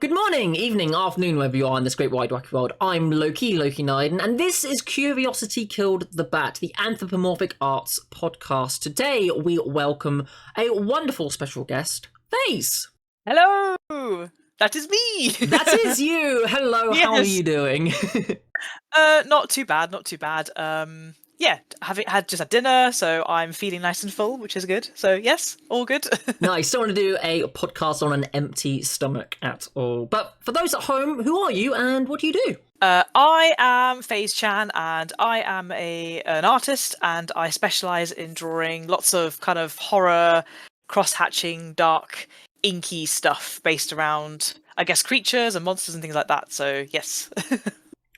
Good morning, evening, afternoon, wherever you are in this great wide wacky world. I'm Loki Naiden, and this is Curiosity Killed the Bat, the Anthropomorphic Arts podcast. Today we welcome a wonderful special guest, Phase. Hello, that is me. That is you. Hello, how are Yes. you doing? Not too bad, not too bad. Yeah, having just had dinner, so I'm feeling nice and full, which is good. So yes, all good. Nice. Don't want to do a podcast on an empty stomach at all. But for those at home, who are you and what do you do? I am PhaseChan, and I am an artist, and I specialize in drawing lots of kind of horror, cross-hatching, dark, inky stuff based around, I guess, creatures and monsters and things like that. So yes.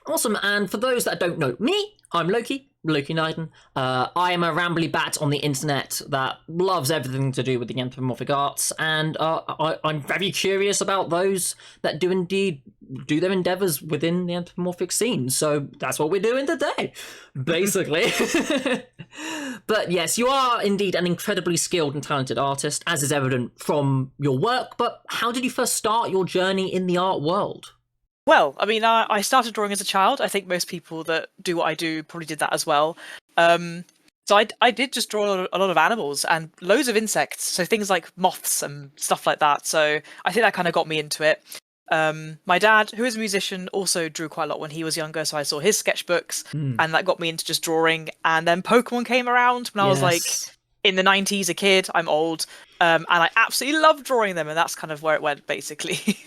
Awesome, and for those that don't know me, I'm Loki Naiden. I am a rambly bat on the internet that loves everything to do with the anthropomorphic arts, and I'm very curious about those that do indeed do their endeavours within the anthropomorphic scene. So that's what we're doing today, basically. But yes, you are indeed an incredibly skilled and talented artist, as is evident from your work. But how did you first start your journey in the art world? Well, I mean, I started drawing as a child. I think most people that do what I do probably did that as well. So I did just draw a lot of animals and loads of insects, so things like moths and stuff like that. So I think that kind of got me into it. My dad, who is a musician, also drew quite a lot when he was younger, so I saw his sketchbooks, and that got me into just drawing. And then Pokemon came around when I was like in the 90s, a kid. I'm old, and I absolutely loved drawing them, and that's kind of where it went, basically.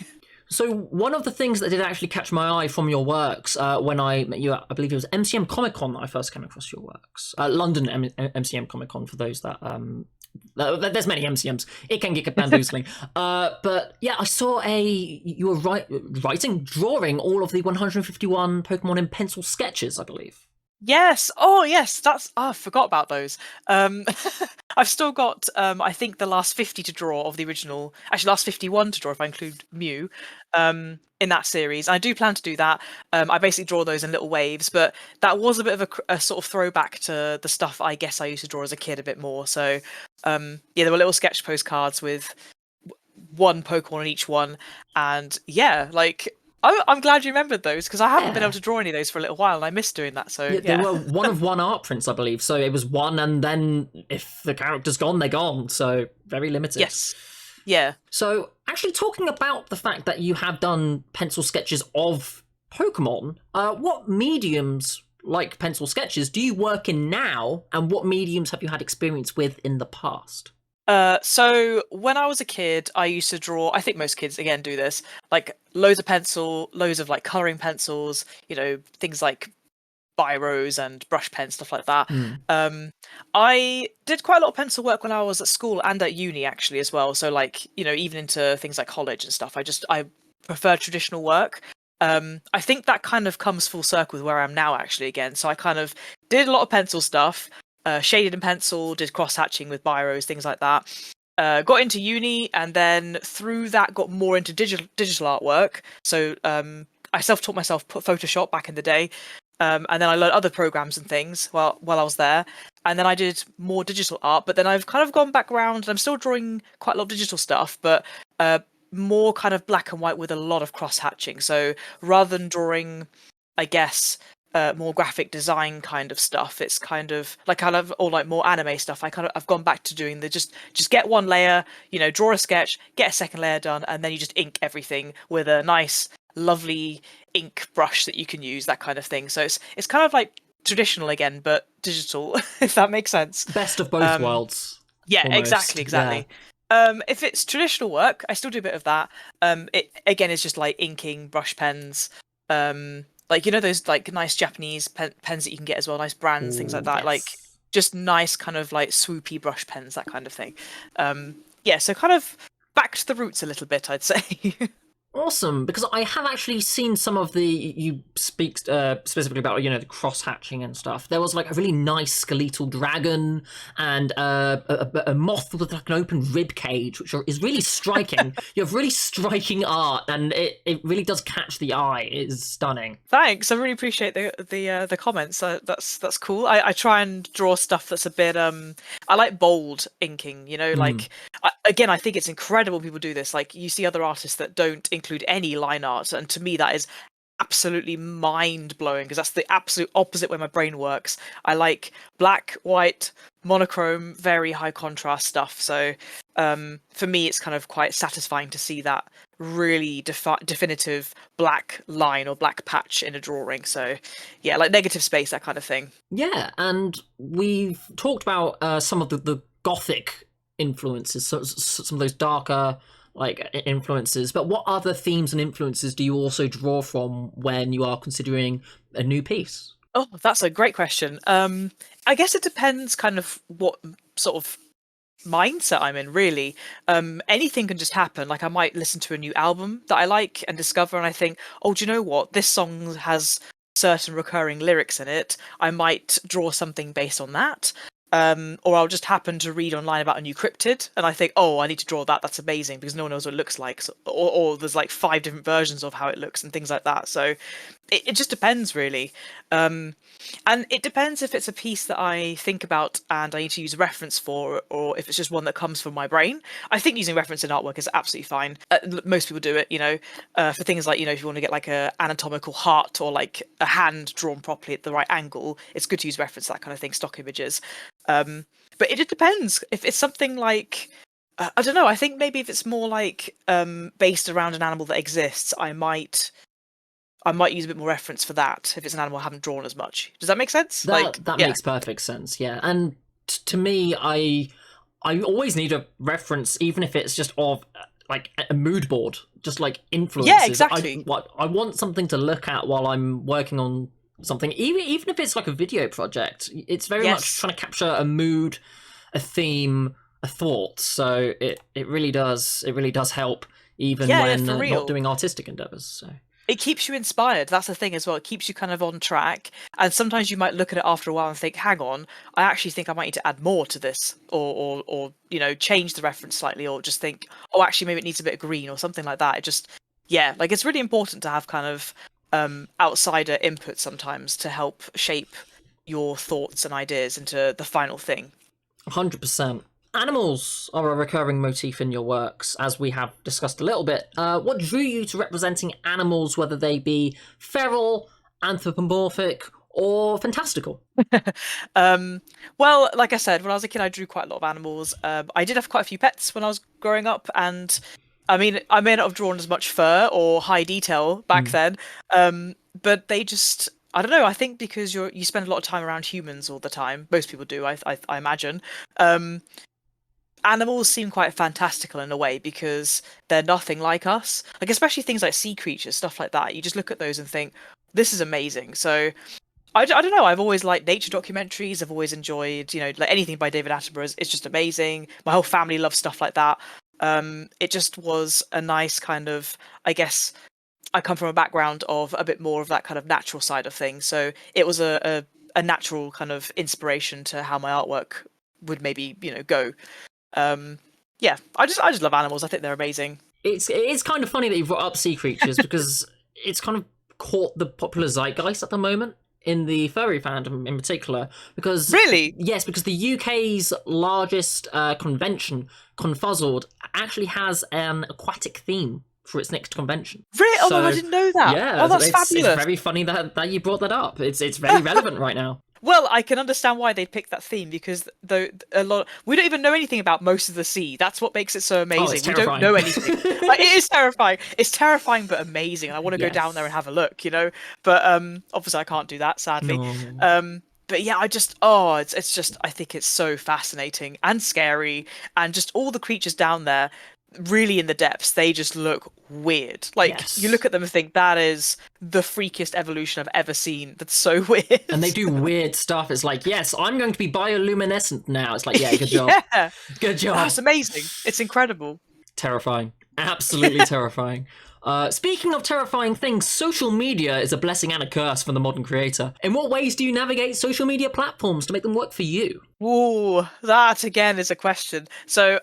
So one of the things that did actually catch my eye from your works when I met you at, I believe it was MCM Comic Con that I first came across your works. London MCM Comic Con, for those that... there's many MCMs. It can get bamboozling. But yeah, I saw you were drawing all of the 151 Pokemon in pencil sketches, I believe. Yes. Oh, yes. I forgot about those. I've still got, I think, the last 50 to draw of the original. Actually, last 51 to draw if I include Mew, in that series. I do plan to do that. I basically draw those in little waves, but that was a bit of a sort of throwback to the stuff I guess I used to draw as a kid a bit more. So, yeah, there were little sketch postcards with one Pokemon in each one, and yeah, like. I'm glad you remembered those, because I haven't been able to draw any of those for a little while, and I miss doing that. So They were one of one art prints, I believe. So it was one, and then if the character's gone, they're gone. So very limited. Yes. Yeah. So actually, talking about the fact that you have done pencil sketches of Pokemon, what mediums like pencil sketches do you work in now, and what mediums have you had experience with in the past? So when I was a kid, I used to draw. I think most kids again do this, like loads of pencil, loads of like coloring pencils. Things like biros and brush pens, stuff like that. I did quite a lot of pencil work when I was at school and at uni actually as well. So like even into things like college and stuff. I prefer traditional work. I think that kind of comes full circle with where I am now actually again. So I kind of did a lot of pencil stuff. Shaded in pencil, did cross-hatching with biros, things like that. Got into uni, and then through that got more into digital artwork. So I self-taught myself Photoshop back in the day, and then I learned other programs and things while I was there. And then I did more digital art, but then I've kind of gone back around, and I'm still drawing quite a lot of digital stuff, but more kind of black and white with a lot of cross-hatching. So rather than drawing, I guess... more graphic design kind of stuff. It's kind of like or like more anime stuff. I've gone back to doing the just get one layer, draw a sketch, get a second layer done, and then you just ink everything with a nice, lovely ink brush that you can use, that kind of thing. So it's kind of like traditional again, but digital, if that makes sense. Best of both worlds. Yeah, almost. exactly. Yeah. If it's traditional work, I still do a bit of that. It again is just like inking, brush pens. Like those like nice Japanese pens that you can get as well, nice brands, things like that. Yes. Like just nice kind of like swoopy brush pens, that kind of thing. Yeah, so kind of back to the roots a little bit, I'd say. Awesome, because I have actually seen some of you speak specifically about the cross hatching and stuff. There was like a really nice skeletal dragon and a moth with like an open rib cage, which is really striking. You have really striking art, and it really does catch the eye. It is stunning. Thanks, I really appreciate the comments. That's cool. I try and draw stuff that's a bit I like bold inking. Like again, I think it's incredible people do this. Like you see other artists that don't include include any line art, and to me that is absolutely mind blowing because that's the absolute opposite way my brain works. I like black, white, monochrome, very high contrast stuff. So for me, it's kind of quite satisfying to see that really definitive black line or black patch in a drawing. So yeah, like negative space, that kind of thing. Yeah, and we've talked about some of the gothic influences, so, some of those darker like influences. But what other themes and influences do you also draw from when you are considering a new piece? Oh, that's a great question. I guess it depends kind of what sort of mindset I'm in, really. Anything can just happen. Like I might listen to a new album that I like and discover, and I think, oh, do you know what? This song has certain recurring lyrics in it. I might draw something based on that. Or I'll just happen to read online about a new cryptid, and I think, oh, I need to draw that. That's amazing because no one knows what it looks like. So, or there's like 5 different versions of how it looks and things like that. So it just depends, really. And it depends if it's a piece that I think about and I need to use a reference for, or if it's just one that comes from my brain. I think using reference in artwork is absolutely fine. Most people do it, for things like, if you want to get like a anatomical heart or like a hand drawn properly at the right angle, it's good to use reference, that kind of thing, stock images. But it just depends. If it's something like, I don't know, I think maybe if it's more like based around an animal that exists, I might use a bit more reference for that if it's an animal I haven't drawn as much. Does that make sense? That makes perfect sense, yeah. And to me, I always need a reference, even if it's just of like a mood board, just like influences. Yeah, exactly. I want something to look at while I'm working on something, even if it's like a video project. It's very much trying to capture a mood, a theme, a thought. So it really does help, even when not doing artistic endeavors. So it keeps you inspired. That's the thing as well. It keeps you kind of on track. And sometimes you might look at it after a while and think, hang on, I actually think I might need to add more to this, or change the reference slightly, or just think, oh, actually maybe it needs a bit of green or something like that. It just, like it's really important to have kind of outsider input sometimes to help shape your thoughts and ideas into the final thing. 100%. Animals are a recurring motif in your works, as we have discussed a little bit. What drew you to representing animals, whether they be feral, anthropomorphic, or fantastical? Well, like I said, when I was a kid, I drew quite a lot of animals. I did have quite a few pets when I was growing up, and I mean, I may not have drawn as much fur or high detail back then, but they just, I don't know, I think because you spend a lot of time around humans all the time. Most people do, I imagine. Animals seem quite fantastical in a way because they're nothing like us. Like, especially things like sea creatures, stuff like that. You just look at those and think, this is amazing. So I don't know. I've always liked nature documentaries. I've always enjoyed, like anything by David Attenborough. It's just amazing. My whole family loves stuff like that. It just was a nice kind of, I guess, I come from a background of a bit more of that kind of natural side of things. So it was a natural kind of inspiration to how my artwork would maybe, go. I just love animals. I think they're amazing. It's kind of funny that you brought up sea creatures because it's kind of caught the popular zeitgeist at the moment in the furry fandom in particular. Because really, yes, because the UK's largest convention, Confuzzled, actually has an aquatic theme for its next convention. Really? Oh, I didn't know that. Yeah, oh, that's fabulous. It's very funny that you brought that up. It's very relevant right now. Well, I can understand why they picked that theme because we don't even know anything about most of the sea. That's what makes it so amazing. We don't know anything. It is terrifying. It's terrifying but amazing. I want to go down there and have a look, But obviously I can't do that, sadly. No. But yeah, it's just, I think it's so fascinating and scary, and just all the creatures down there, really in the depths, they just look weird. You look at them and think, that is the freakiest evolution I've ever seen. That's so weird. And they do weird stuff. It's like, yes, I'm going to be bioluminescent now. It's like, yeah, good job. Yeah. Good job. That's amazing. It's incredible. Terrifying. Absolutely terrifying. Speaking of terrifying things, social media is a blessing and a curse for the modern creator. In what ways do you navigate social media platforms to make them work for you? Ooh, that again is a question. So,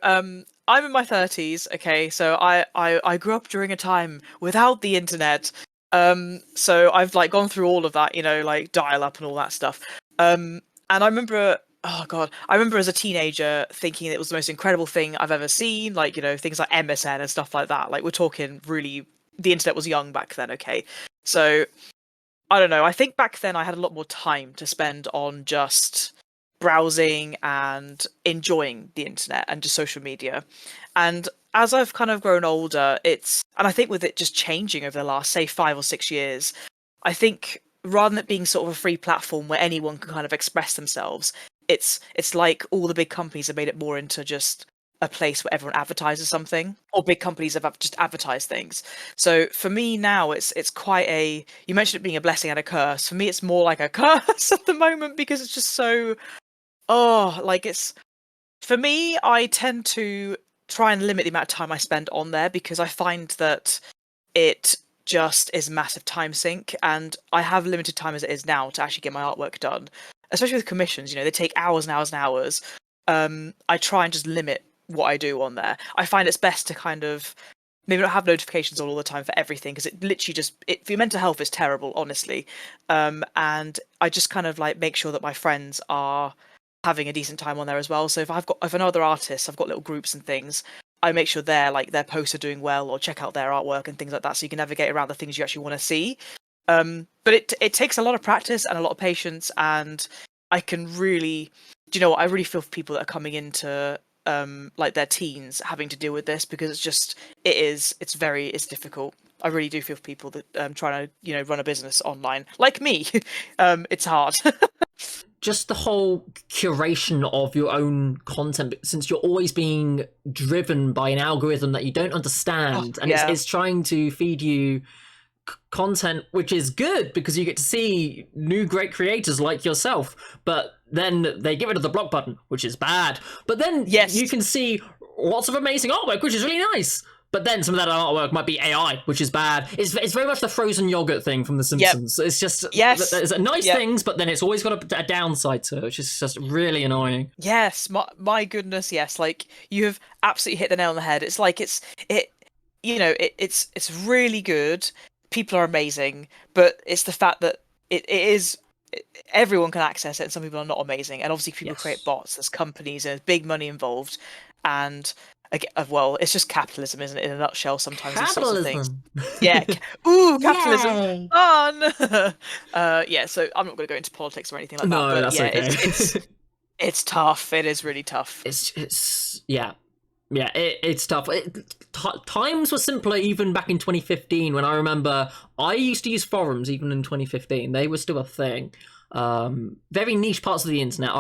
I'm in my 30s, okay, so I grew up during a time without the internet. So I've gone through all of that, dial up and all that stuff. And I remember, oh god, I remember as a teenager thinking it was the most incredible thing I've ever seen, things like MSN and stuff like that. We're talking really the internet was young back then. Okay, so I don't know. I think back then I had a lot more time to spend on just browsing and enjoying the internet and just social media. And as I've kind of grown older, and I think with it just changing over the last, say, 5 or 6 years, I think rather than it being sort of a free platform where anyone can kind of express themselves, it's like all the big companies have made it more into just a place where everyone advertises something, or big companies have just advertised things. So for me now, it's quite you mentioned it being a blessing and a curse. For me, it's more like a curse at the moment, because it's just so, for me, I tend to try and limit the amount of time I spend on there, because I find that it just is massive time sink, and I have limited time as it is now to actually get my artwork done, especially with commissions. They take hours and hours and hours. I try and just limit what I do on there. I find it's best to kind of maybe not have notifications all the time for everything, because it literally for your mental health is terrible, honestly. And I just kind of like make sure that my friends are having a decent time on there as well. So if I know other artists, I've got little groups and things, I make sure their posts are doing well, or check out their artwork and things like that, so you can navigate around the things you actually want to see. But it takes a lot of practice and a lot of patience, and I can really, do you know what, I really feel for people that are coming into their teens having to deal with this, because it's difficult. I really do feel for people that trying to run a business online like me. It's hard. Just the whole curation of your own content, since you're always being driven by an algorithm that you don't understand, and it's trying to feed you content which is good because you get to see new great creators like yourself, but then they get rid of the block button, which is bad. But then you can see lots of amazing artwork, which is really nice. But then some of that artwork might be AI, which is bad. It's very much the frozen yogurt thing from The Simpsons. It's just, there's nice things, but then it's always got a downside to it, which is just really annoying. Yes, my goodness, yes. Like, you have absolutely hit the nail on the head. It's like it's really good. People are amazing, but it's the fact that everyone can access it, and some people are not amazing. And obviously, people create bots. There's companies, and there's big money involved, and well, it's just capitalism, isn't it, in a nutshell? Sometimes these sorts of things. Yeah. Ooh, capitalism. Fun. So I'm not going to go into politics or anything like that. But that's okay. It's tough. It is really tough. It's tough. Times were simpler even back in 2015, when I remember I used to use forums even in 2015. They were still a thing. Very niche parts of the internet,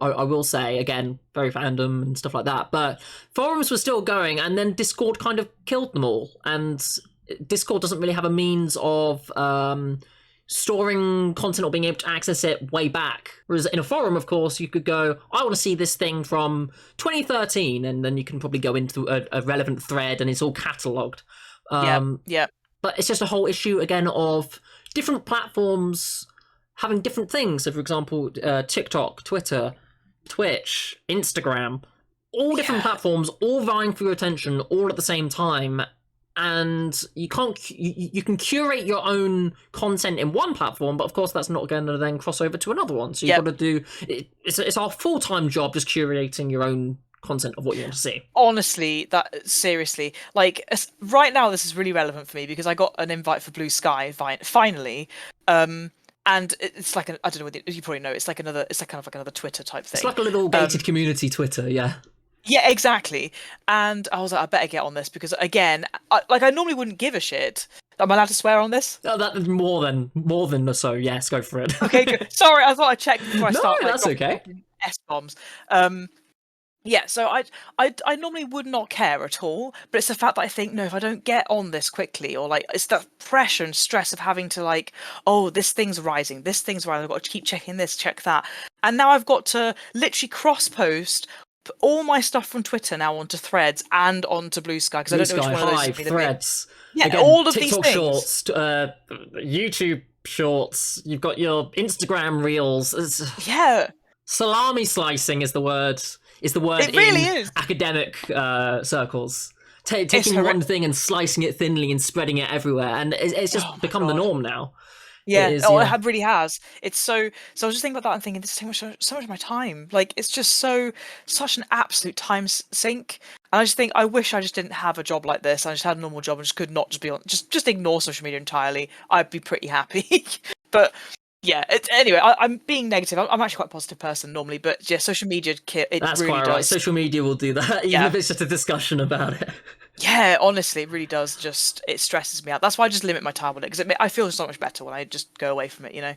I will say, again, very fandom and stuff like that, but forums were still going, and then Discord kind of killed them all, and Discord doesn't really have a means of storing content or being able to access it way back. Whereas in a forum, of course, you could go, I want to see this thing from 2013, and then you can probably go into a relevant thread, and it's all catalogued. But it's just a whole issue, again, of different platforms having different things. So, for example, TikTok, Twitter, Twitch, Instagram, all different platforms, all vying for your attention, all at the same time. And you can curate your own content in one platform, but of course that's not going to then cross over to another one. So you've got to do it's our full-time job, just curating your own content of what you want to see. Honestly, seriously, like, right now this is really relevant for me because I got an invite for Blue Sky finally. And it's like I don't know whether you probably know, it's like kind of like another Twitter type thing. It's like a little gated community Twitter, yeah. Yeah, exactly. And I was like, I better get on this because, again, I normally wouldn't give a shit. Am I allowed to swear on this? Oh, that is more than so. Yes, go for it. Okay, good. Sorry, I thought I'd check before I start. No, that's okay. S-bombs. So I normally would not care at all, but it's the fact that I think, no, if I don't get on this quickly, or like, it's that pressure and stress of having to like, oh, this thing's rising, I've got to keep checking this, check that, and now I've got to literally cross-post all my stuff from Twitter now onto Threads and onto Blue Sky, because I don't know which one of those is Threads. Yeah, again, all of TikTok these things. Shorts, YouTube Shorts. You've got your Instagram Reels. Salami slicing is the word. It really is. Academic circles. Taking one thing and slicing it thinly and spreading it everywhere, and it's just become the norm now. It Yeah, is, oh, it yeah. really has. It's so. I was just thinking about that and thinking this is so much of my time. Like it's just such an absolute time sink. And I just think I wish I just didn't have a job like this. I just had a normal job and just could not just be on just ignore social media entirely. I'd be pretty happy. But yeah, anyway, I'm being negative. I'm actually quite a positive person normally, but yeah, social media it That's really quite right. does. Social media will do that, even Yeah, if it's just a discussion about it. yeah. Honestly, it really does. Just it stresses me out. That's why I just limit my time on it because I feel so much better when I just go away from it. You know.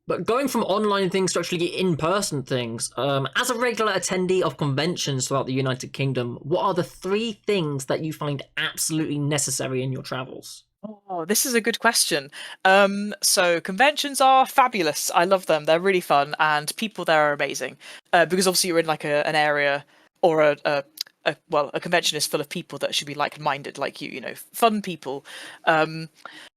But going from online things to actually in-person things, as a regular attendee of conventions throughout the United Kingdom, what are the 3 things that you find absolutely necessary in your travels? Oh, this is a good question. So conventions are fabulous. I love them. They're really fun, and people there are amazing. Because obviously you're in like an area or a convention is full of people that should be like-minded, like you know, fun people. Um,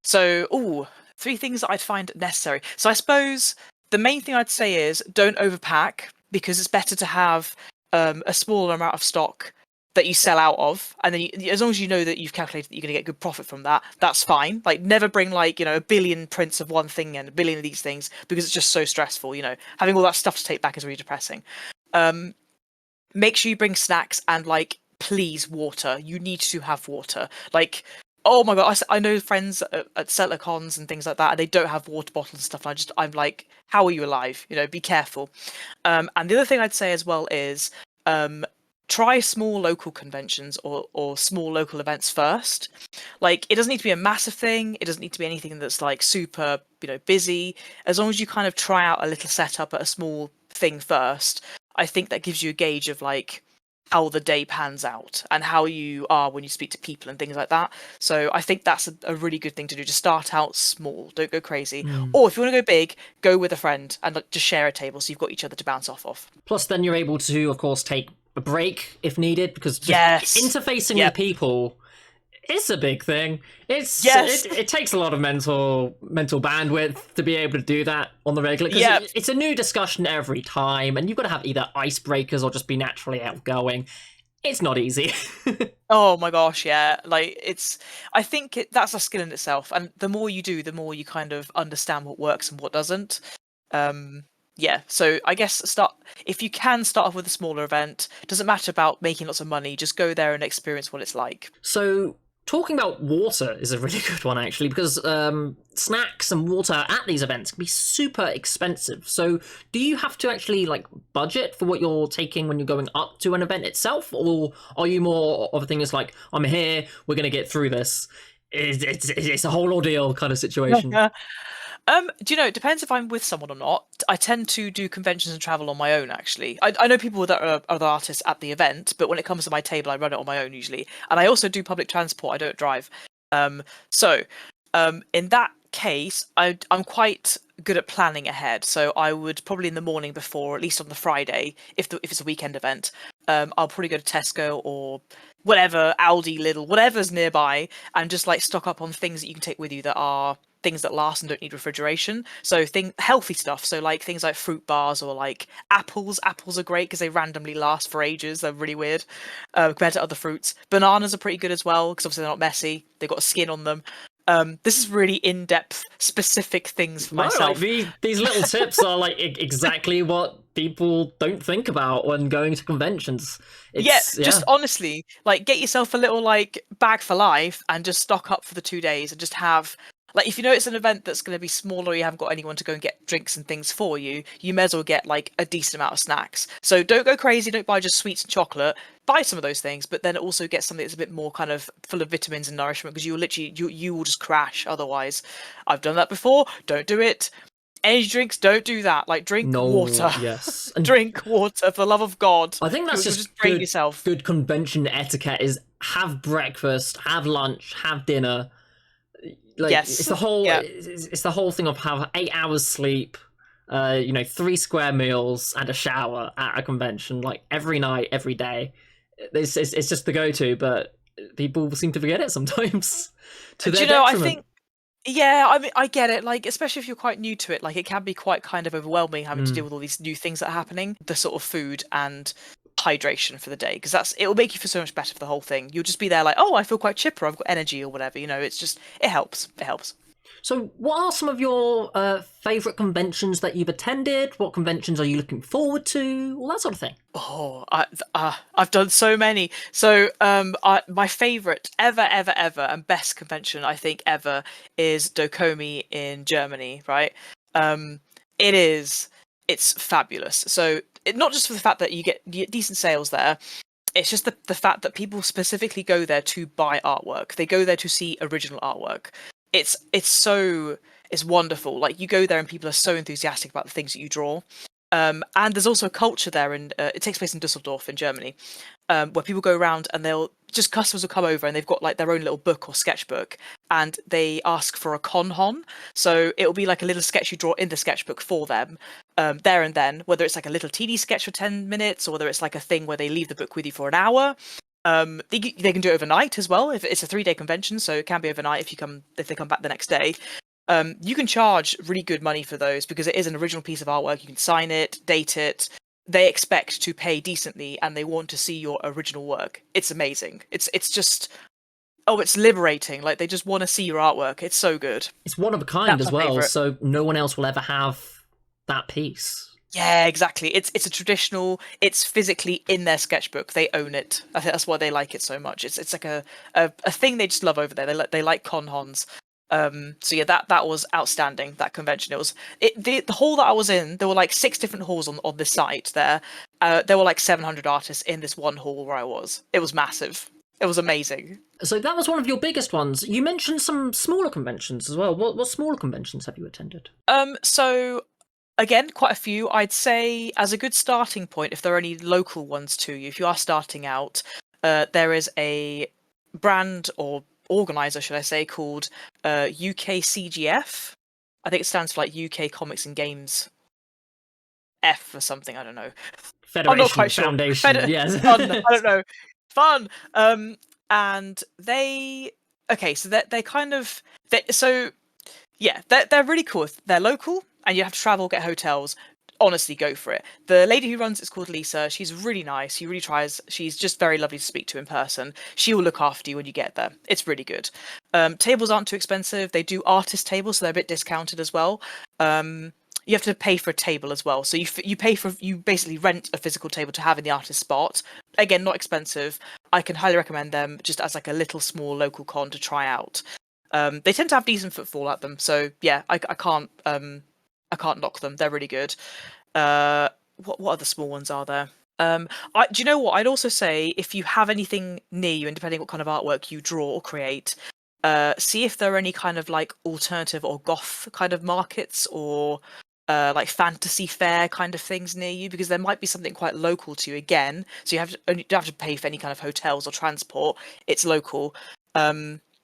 so 3 things that I'd find necessary. So I suppose the main thing I'd say is don't overpack because it's better to have a smaller amount of stock that you sell out of, and then as long as you know that you've calculated that you're going to get good profit from that, that's fine. Like never bring like a billion prints of one thing and a billion of these things because it's just so stressful. Having all that stuff to take back is really depressing. Um, Make sure you bring snacks and like please water. You need to have water. Like oh my god, I know friends at settler cons and things like that, and they don't have water bottles and stuff. And I'm like, how are you alive? Be careful. And the other thing I'd say as well is um, try small local conventions or small local events first. Like it doesn't need to be a massive thing. It doesn't need to be anything that's like super, busy. As long as you kind of try out a little setup at a small thing first, I think that gives you a gauge of like how the day pans out and how you are when you speak to people and things like that. So I think that's a really good thing to do. Just start out small. Don't go crazy. Mm. Or if you want to go big, go with a friend and like, just share a table so you've got each other to bounce off of. Plus, then you're able to, of course, take a break if needed, because just Yes. interfacing with Yep. people is a big thing. Yes. It takes a lot of mental bandwidth to be able to do that on the regular, because Yep. it's a new discussion every time, and you've got to have either icebreakers or just be naturally outgoing. It's not easy. Oh my gosh, yeah. Like I think that's a skill in itself, and the more you do, the more you kind of understand what works and what doesn't. Um, yeah. So I guess start if you can start off with a smaller event. Doesn't matter about making lots of money. Just go there and experience what it's like. So, talking about water is a really good one, actually, because snacks and water at these events can be super expensive. So, do you have to actually like budget for what you're taking when you're going up to an event itself, or are you more of a thing that's like, I'm here, we're gonna get through this? It's a whole ordeal kind of situation. Do you know? It depends if I'm with someone or not. I tend to do conventions and travel on my own. Actually, I know people that are other artists at the event, but when it comes to my table, I run it on my own usually. And I also do public transport. I don't drive. So in that case, I'm quite good at planning ahead. So I would probably in the morning before, at least on the Friday, if it's a weekend event, I'll probably go to Tesco or whatever, Aldi, Lidl, whatever's nearby, and just like stock up on things that you can take with you that are things that last and don't need refrigeration. So healthy stuff. So like things like fruit bars or like apples. Apples are great because they randomly last for ages. They're really weird compared to other fruits. Bananas are pretty good as well because obviously they're not messy. They've got a skin on them. This is really in-depth, specific things for No, like myself. these little tips are like exactly what people don't think about when going to conventions. Yeah, It's just yeah. honestly, like get yourself a little like bag for life and just stock up for the 2 days and just have like if you know it's an event that's going to be smaller, you haven't got anyone to go and get drinks and things for you, you may as well get like a decent amount of snacks. So don't go crazy, don't buy just sweets and chocolate. Buy some of those things, but then also get something that's a bit more kind of full of vitamins and nourishment because you will just crash otherwise. I've done that before. Don't do it. Energy drinks, don't do that. Like drink No, water. yes. And Drink water for the love of God. I think that's You'll just just drain good yourself. good convention etiquette is have breakfast, have lunch, have dinner. Like Yes. Yeah. it's the whole thing of have 8 hours sleep, 3 square meals and a shower at a convention, like every night, every day. It's just the go-to, but people seem to forget it sometimes to Do their you know, I detriment. think yeah, I mean I get it, like especially if you're quite new to it, like it can be quite kind of overwhelming having to deal Mm. with all these new things that are happening, the sort of food and hydration for the day, because it will make you feel so much better for the whole thing. You'll just be there like, "Oh, I feel quite chipper. I've got energy or whatever." It's just it helps. It helps. So, what are some of your favourite conventions that you've attended? What conventions are you looking forward to? All that sort of thing. Oh, I've done so many. So, my favorite ever, and best convention I think ever is Dokomi in Germany. Right? Um, it is. It's fabulous. So, not just for the fact that you get decent sales there. It's just the fact that people specifically go there to buy artwork. They go there to see original artwork. It's wonderful. Like you go there and people are so enthusiastic about the things that you draw. And there's also a culture there, and it takes place in Dusseldorf in Germany, where people go around and customers will come over and they've got like their own little book or sketchbook, and they ask for a konhon. So it'll be like a little sketch you draw in the sketchbook for them, there and then, whether it's like a little TD sketch for 10 minutes or whether it's like a thing where they leave the book with you for an hour. They can do it overnight as well. If it's a 3-day convention, so it can be overnight if they come back the next day. You can charge really good money for those because it is an original piece of artwork. You can sign it, date it. They expect to pay decently and they want to see your original work. It's amazing. It's just it's liberating. Like they just want to see your artwork. It's so good. It's one of a kind That's as my well, favourite. so no one else will ever have that piece. Yeah, exactly. It's a traditional. It's physically in their sketchbook. They own it. I think that's why they like it so much. It's like a thing they just love over there. They like konhons. So yeah, that was outstanding. That convention. The hall that I was in. There were like 6 different halls on this site. There were like 700 artists in this one hall where I was. It was massive. It was amazing. So that was one of your biggest ones. You mentioned some smaller conventions as well. What smaller conventions have you attended? So again, quite a few. I'd say as a good starting point, if there are any local ones to you, if you are starting out, there is a brand or organizer, should I say, called UKCGF. I think it stands for like UK Comics and Games F or something. I don't know. I'm not Federation, quite sure. Foundation, yes. Fun. I don't know. Fun. And so they're kind of they're really cool. They're local, and you have to travel, get hotels. Honestly, go for it. The lady who runs it's called Lisa. She's really nice. She really tries. She's just very lovely to speak to in person. She will look after you when you get there. It's really good. Tables aren't too expensive. They do artist tables, so they're a bit discounted as well. You have to pay for a table as well. So you basically rent a physical table to have in the artist spot. Again, not expensive. I can highly recommend them just as like a little small local con to try out. They tend to have decent footfall at them, so yeah, I can't knock them. They're really good. What other small ones are there? Do you know what? I'd also say if you have anything near you, and depending what kind of artwork you draw or create, see if there are any kind of like alternative or goth kind of markets or like fantasy fair kind of things near you, because there might be something quite local to you again. So you don't have to pay for any kind of hotels or transport. It's local.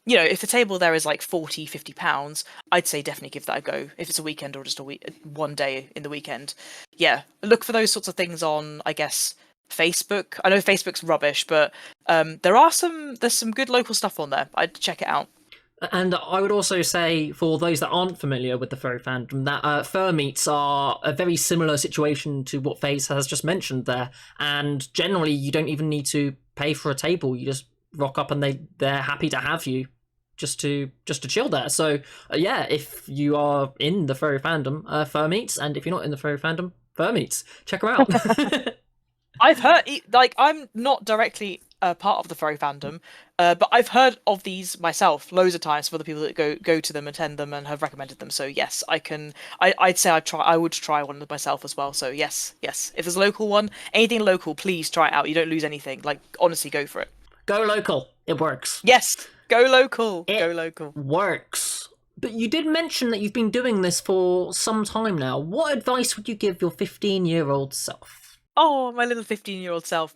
If the table there is like 40-50 pounds, I'd say definitely give that a go if it's a weekend or just one day in the weekend. Yeah, look for those sorts of things on, I guess, Facebook. I know Facebook's rubbish, but there's some good local stuff on there. I'd check it out. And I would also say, for those that aren't familiar with the furry fandom, that fur meets are a very similar situation to what Phase has just mentioned there. And generally, you don't even need to pay for a table. You just rock up and they're happy to have you just to chill there. So yeah, if you are in the furry fandom, fur meets, and if you're not in the furry fandom, fur meets, check her out. I've heard, like, I'm not directly part of the furry fandom, but I've heard of these myself loads of times for the people that go to them, attend them, and have recommended them. So yes, I'd say I would try one myself as well. So yes. If there's a local one, anything local, please try it out. You don't lose anything. Like, honestly, go for it. Go local. It works. Yes, go local. It go local. Works. But you did mention that you've been doing this for some time now. What advice would you give your 15-year-old self? Oh, my little 15-year-old self.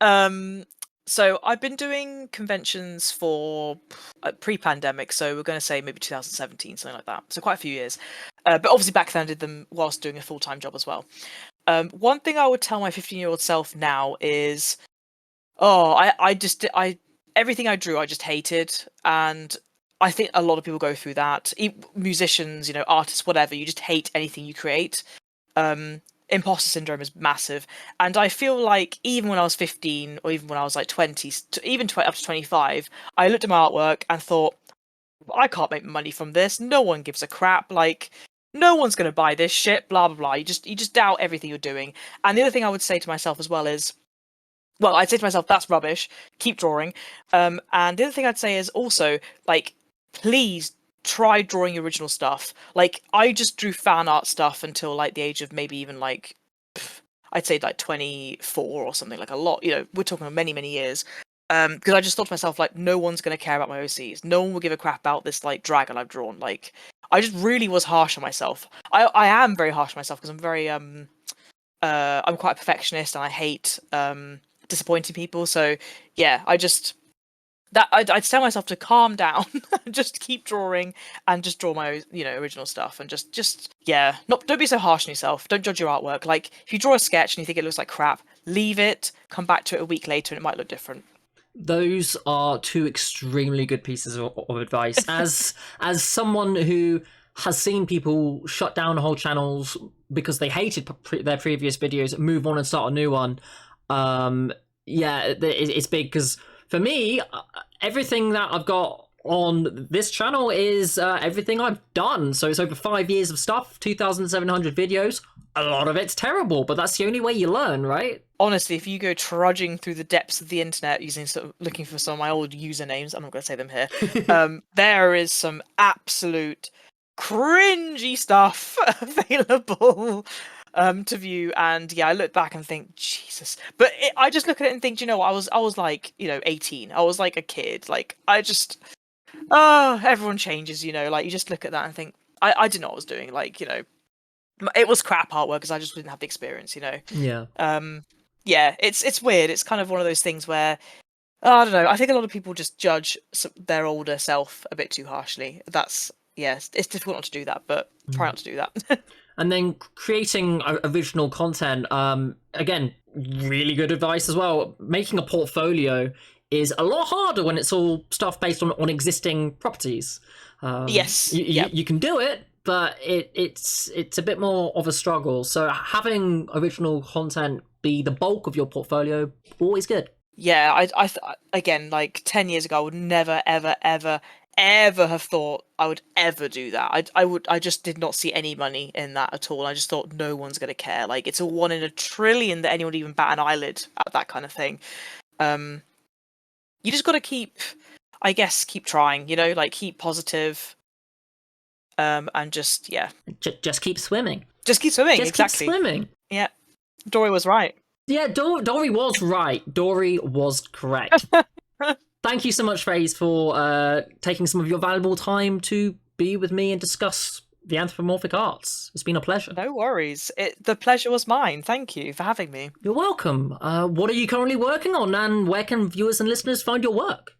So I've been doing conventions for pre-pandemic, so we're going to say maybe 2017, something like that. So quite a few years. But obviously back then I did them whilst doing a full-time job as well. One thing I would tell my 15-year-old self now is, everything I drew I just hated, and I think a lot of people go through that. Musicians, artists, whatever, you just hate anything you create. Imposter syndrome is massive, and I feel like even when I was 15, or even when I was like 20, even up to 25, I looked at my artwork and thought, I can't make money from this. No one gives a crap. Like, no one's going to buy this shit. Blah blah blah. You just doubt everything you're doing. And the other thing I would say to myself as well is, well, I'd say to myself, that's rubbish. Keep drawing. And the other thing I'd say is also, like, please try drawing your original stuff. Like, I just drew fan art stuff until like the age of maybe even like, I'd say like 24 or something, like a lot. You know, we're talking many, many years. Because I just thought to myself, like, no one's going to care about my OCs. No one will give a crap about this, like, dragon I've drawn. Like, I just really was harsh on myself. I am very harsh on myself because I'm very, I'm quite a perfectionist and I hate, disappointing people. So, yeah, I'd tell myself to calm down, just keep drawing and just draw my, original stuff and don't be so harsh on yourself. Don't judge your artwork. Like, if you draw a sketch and you think it looks like crap, leave it, come back to it a week later and it might look different. Those are two extremely good pieces of advice. As someone who has seen people shut down whole channels because they hated their previous videos, move on and start a new one. It's big because for me, everything that I've got on this channel is everything I've done. So it's over 5 years of stuff, 2,700 videos. A lot of it's terrible, but that's the only way you learn, right? Honestly, if you go trudging through the depths of the internet looking for some of my old usernames, I'm not going to say them here, there is some absolute cringy stuff available to view. And yeah, I look back and think, Jesus. But I just look at it and think, I was like, 18. I was like a kid. Like, everyone changes, like you just look at that and think, I didn't know what I was doing. Like, it was crap artwork because I just didn't have the experience, Yeah. Yeah, it's weird. It's kind of one of those things where, I don't know. I think a lot of people just judge their older self a bit too harshly. It's difficult not to do that, but try not to do that. And then creating original content, again, really good advice as well. Making a portfolio is a lot harder when it's all stuff based on existing properties. Yes. You can do it, but it's a bit more of a struggle. So having original content be the bulk of your portfolio, always good. Yeah, again, like 10 years ago, I would never, ever, ever, ever have thought I would ever do that. I just did not see any money in that at all. I just thought no one's going to care. Like, it's a 1 in a trillion that anyone would even bat an eyelid at that kind of thing. You just got to keep trying, like keep positive. And just keep swimming. Just keep swimming. Just exactly. Keep swimming. Yeah, Dory was right. Yeah, Dory was right. Dory was correct. Thank you so much, Phase, for taking some of your valuable time to be with me and discuss the anthropomorphic arts. It's been a pleasure. No worries. The pleasure was mine. Thank you for having me. You're welcome. What are you currently working on, and where can viewers and listeners find your work?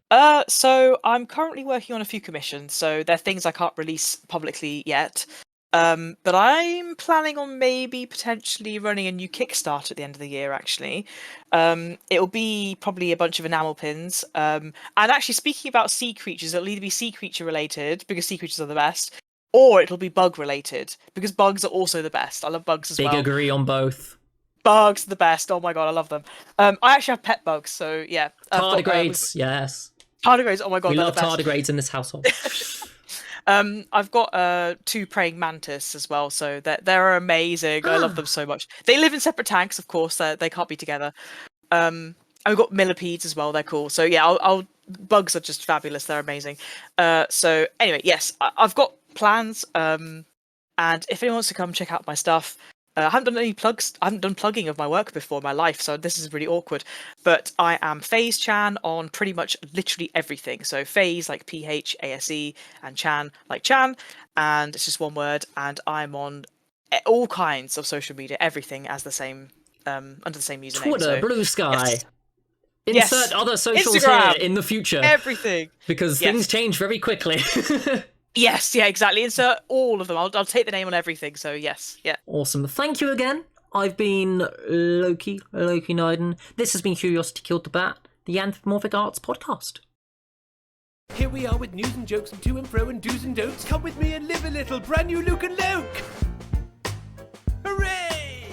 So I'm currently working on a few commissions, so they're things I can't release publicly yet. But I'm planning on maybe potentially running a new Kickstarter at the end of the year, actually. It'll be probably a bunch of enamel pins. And actually, speaking about sea creatures, it'll either be sea creature related, because sea creatures are the best, or it'll be bug related, because bugs are also the best. I love bugs as well. Big agree on both. Bugs are the best. Oh my god, I love them. I actually have pet bugs, so yeah. Tardigrades, yes. Tardigrades, oh my god, we love the best. tardigrades in this household. I've got 2 praying mantis as well, so they're amazing. I love them so much. They live in separate tanks, of course. They can't be together. And we've got millipedes as well. They're cool. So yeah, bugs are just fabulous. They're amazing. So anyway, yes, I've got plans. And if anyone wants to come check out my stuff, I haven't done any plugs. I haven't done plugging of my work before in my life, so this is really awkward. But I am PhaseChan on pretty much literally everything. So Phase like PHASE and Chan like Chan, and it's just one word. And I'm on all kinds of social media, everything as the same under the same username. Twitter, so, Blue Sky. Yes. Insert other socials Instagram, here in the future. Everything. Because things change very quickly. Yes, yeah, exactly. Insert all of them. I'll take the name on everything. So yes, yeah. Awesome. Thank you again. I've been Loki Nyden. This has been Curiosity Killed the Bat, the Anthropomorphic Arts podcast. Here we are with news and jokes and to and fro and do's and don'ts. Come with me and live a little brand new Luk and Lok. Hooray!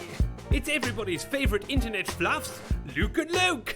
It's everybody's favourite internet fluffs, Luk and Lok.